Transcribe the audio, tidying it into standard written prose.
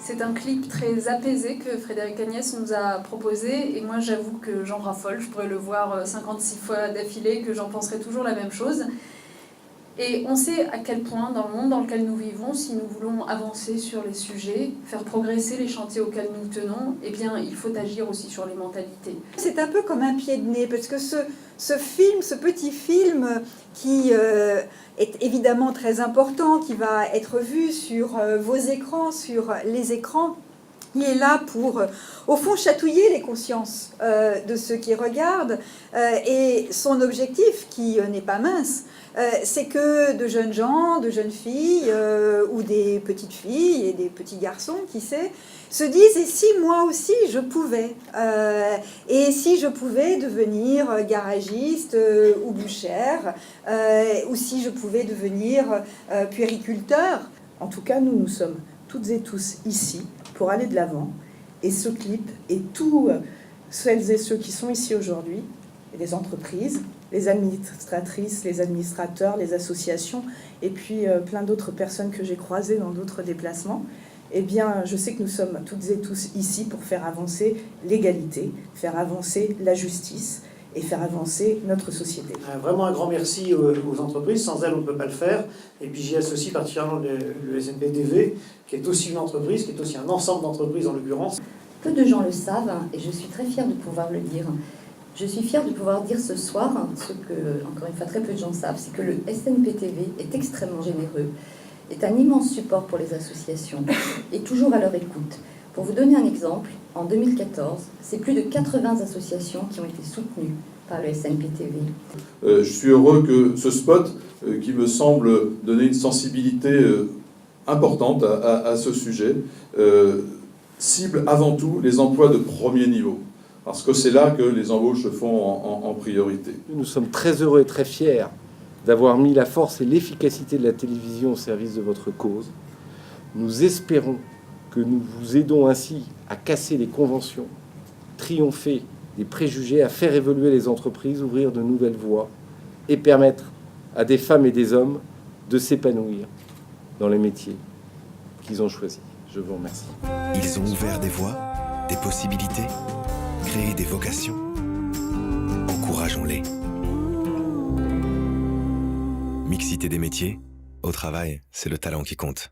C'est un clip très apaisé que Frédéric Agnès nous a proposé et moi j'avoue que j'en raffole, je pourrais le voir 56 fois d'affilée, que j'en penserai toujours la même chose. Et on sait à quel point, dans le monde dans lequel nous vivons, si nous voulons avancer sur les sujets, faire progresser les chantiers auxquels nous tenons, eh bien, il faut agir aussi sur les mentalités. C'est un peu comme un pied de nez, parce que ce film, ce petit film qui est évidemment très important, qui va être vu sur vos écrans, sur les écrans, il est là pour, au fond, chatouiller les consciences de ceux qui regardent. Et son objectif, qui n'est pas mince, c'est que de jeunes gens, de jeunes filles, ou des petites filles et des petits garçons, qui sait, se disent « et si moi aussi je pouvais et si je pouvais devenir garagiste ou bouchère, ou si je pouvais devenir puériculteur ». En tout cas, nous sommes toutes et tous ici pour aller de l'avant. Et ce clip et tous celles et ceux qui sont ici aujourd'hui, les entreprises, les administratrices, les administrateurs, les associations, et puis plein d'autres personnes que j'ai croisées dans d'autres déplacements, eh bien, je sais que nous sommes toutes et tous ici pour faire avancer l'égalité, faire avancer la justice et faire avancer notre société. Vraiment un grand merci aux entreprises, sans elles on ne peut pas le faire. Et puis j'y associe particulièrement le SNPTV, qui est aussi une entreprise, qui est aussi un ensemble d'entreprises en l'occurrence. Peu de gens le savent et je suis très fière de pouvoir le dire. Je suis fière de pouvoir dire ce soir, ce que, encore une fois, très peu de gens savent, c'est que le SNPTV est extrêmement généreux, est un immense support pour les associations et toujours à leur écoute. Pour vous donner un exemple, en 2014, c'est plus de 80 associations qui ont été soutenues par le SNPTV. Je suis heureux que ce spot, qui me semble donner une sensibilité importante à ce sujet, cible avant tout les emplois de premier niveau. Parce que c'est là que les embauches se font en priorité. Nous sommes très heureux et très fiers d'avoir mis la force et l'efficacité de la télévision au service de votre cause. Nous espérons que nous vous aidons ainsi à casser les conventions, triompher des préjugés, à faire évoluer les entreprises, ouvrir de nouvelles voies et permettre à des femmes et des hommes de s'épanouir dans les métiers qu'ils ont choisis. Je vous remercie. Ils ont ouvert des voies, des possibilités, créé des vocations. Encourageons-les. Mixité des métiers, au travail, c'est le talent qui compte.